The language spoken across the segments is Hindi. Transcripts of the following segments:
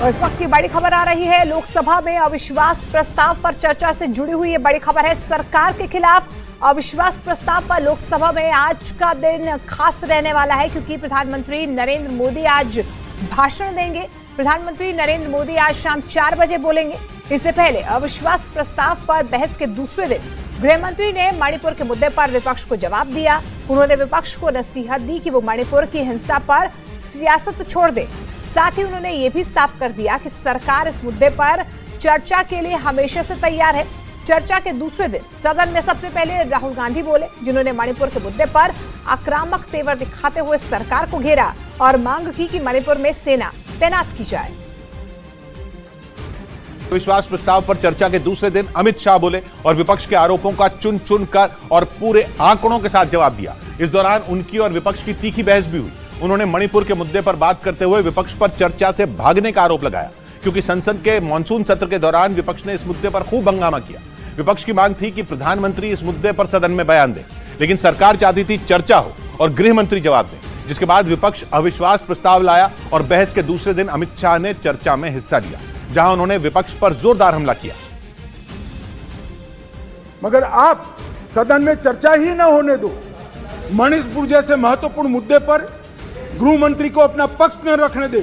और इस वक्त की बड़ी खबर आ रही है, लोकसभा में अविश्वास प्रस्ताव पर चर्चा से जुड़ी हुई ये बड़ी खबर है। सरकार के खिलाफ अविश्वास प्रस्ताव पर लोकसभा में आज का दिन खास रहने वाला है, क्योंकि प्रधानमंत्री नरेंद्र मोदी आज भाषण देंगे। प्रधानमंत्री नरेंद्र मोदी आज शाम 4 बजे बोलेंगे। इससे पहले अविश्वास प्रस्ताव पर बहस के दूसरे दिन गृहमंत्री ने मणिपुर के मुद्दे पर विपक्ष को जवाब दिया। उन्होंने विपक्ष को नसीहत दी कि वो मणिपुर की हिंसा पर सियासत छोड़ दे। साथ ही उन्होंने ये भी साफ कर दिया कि सरकार इस मुद्दे पर चर्चा के लिए हमेशा से तैयार है। चर्चा के दूसरे दिन सदन में सबसे पहले राहुल गांधी बोले, जिन्होंने मणिपुर के मुद्दे पर आक्रामक तेवर दिखाते हुए सरकार को घेरा और मांग की कि मणिपुर में सेना तैनात की जाए। विश्वास प्रस्ताव पर चर्चा के दूसरे दिन अमित शाह बोले और विपक्ष के आरोपों का चुन चुन कर और पूरे आंकड़ों के साथ जवाब दिया। इस दौरान उनकी और विपक्ष की तीखी बहस भी हुई। उन्होंने मणिपुर के मुद्दे पर बात करते हुए विपक्ष पर चर्चा से भागने का आरोप लगाया, क्योंकि संसद के मॉनसून सत्र के दौरान विपक्ष ने इस मुद्दे पर खूब हंगामा किया। विपक्ष की मांग थी कि प्रधानमंत्री इस मुद्दे पर सदन में बयान दें, लेकिन सरकार चाहती थी चर्चा हो और गृह मंत्री जवाब दें, जिसके बाद विपक्ष अविश्वास प्रस्ताव लाया और बहस के दूसरे दिन अमित शाह ने चर्चा में हिस्सा लिया, जहां उन्होंने विपक्ष पर जोरदार हमला किया। मगर आप सदन में चर्चा ही न होने दो। मणिपुर जैसे महत्वपूर्ण मुद्दे पर गृह मंत्री को अपना पक्ष न रखने दे।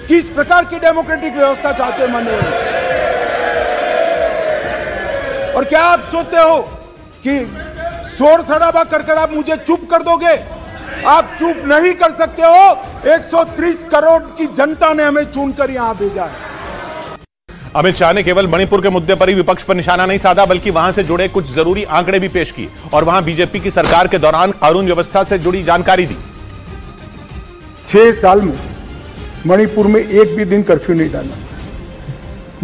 किस प्रकार की डेमोक्रेटिक व्यवस्था चाहते हैं माननीय? और क्या आप सोचते हो कि शोर शराबा कर आप मुझे चुप कर दोगे? आप चुप नहीं कर सकते हो। 130 करोड़ की जनता ने हमें चुनकर यहां भेजा है। अमित शाह ने केवल मणिपुर के मुद्दे पर ही विपक्ष पर निशाना नहीं साधा, बल्कि वहां से जुड़े कुछ जरूरी आंकड़े भी पेश किए और वहां बीजेपी की सरकार के दौरान कानून व्यवस्था से जुड़ी जानकारी दी। 6 साल में मणिपुर में एक भी दिन कर्फ्यू नहीं डाला।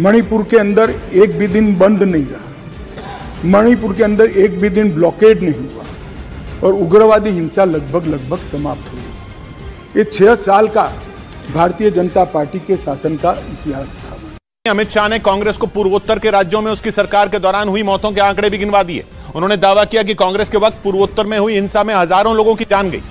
मणिपुर के अंदर एक भी दिन बंद नहीं रहा। मणिपुर के अंदर एक भी दिन ब्लॉकेड नहीं हुआ और उग्रवादी हिंसा लगभग समाप्त हुई। ये 6 साल का भारतीय जनता पार्टी के शासन का इतिहास था। अमित शाह ने कांग्रेस को पूर्वोत्तर के राज्यों में उसकी सरकार के दौरान हुई मौतों के आंकड़े भी गिनवा दिए। उन्होंने दावा किया कि कांग्रेस के वक्त पूर्वोत्तर में हुई हिंसा में हजारों लोगों की जान गई।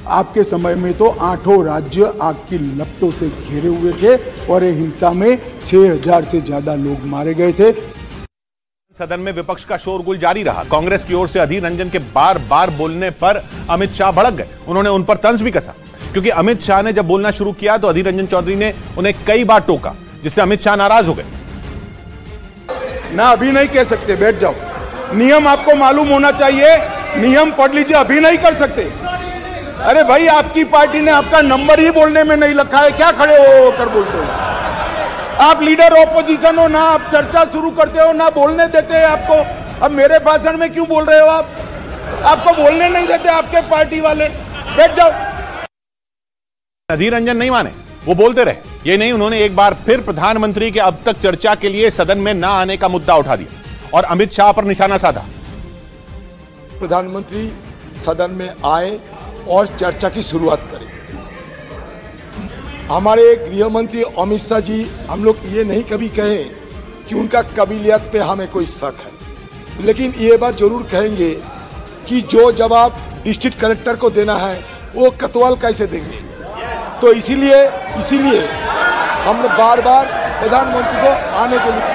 आपके समय में तो 8 राज्य आग की लपटों से घेरे हुए थे और हिंसा में 6000 से ज्यादा लोग मारे गए थे। सदन में विपक्ष का शोरगुल जारी रहा। कांग्रेस की ओर से अधीर रंजन के बार बार बोलने पर अमित शाह भड़क गए। उन्होंने उन पर तंज भी कसा, क्योंकि अमित शाह ने जब बोलना शुरू किया तो अधीर रंजन चौधरी ने उन्हें कई बार टोका, जिससे अमित शाह नाराज हो गए। ना अभी नहीं कह सकते, बैठ जाओ। नियम आपको मालूम होना चाहिए, नियम पढ़ लीजिए। अभी नहीं कर सकते। अरे भाई, आपकी पार्टी ने आपका नंबर ही बोलने में नहीं रखा है, क्या खड़े हो कर बोलते हो? आप लीडर ऑपोजिशन हो ना, आप चर्चा शुरू करते हो ना, बोलने देते हैं आपको। अब मेरे भाषण में क्यों बोल रहे हो आप? आपको बोलने नहीं देते आपके पार्टी वाले। बैठ जाओ। अधीर रंजन नहीं माने, वो बोलते रहे। ये नहीं, उन्होंने एक बार फिर प्रधानमंत्री के अब तक चर्चा के लिए सदन में न आने का मुद्दा उठा दिया और अमित शाह पर निशाना साधा। प्रधानमंत्री सदन में आए और चर्चा की शुरुआत करें। हमारे गृह मंत्री अमित शाह जी, हम लोग ये नहीं कभी कहे कि उनका काबिलियत पे हमें कोई शक है, लेकिन ये बात जरूर कहेंगे कि जो जवाब डिस्ट्रिक्ट कलेक्टर को देना है वो कोतवाल कैसे देंगे। तो इसीलिए हम लोग बार बार प्रधानमंत्री को आने के लिए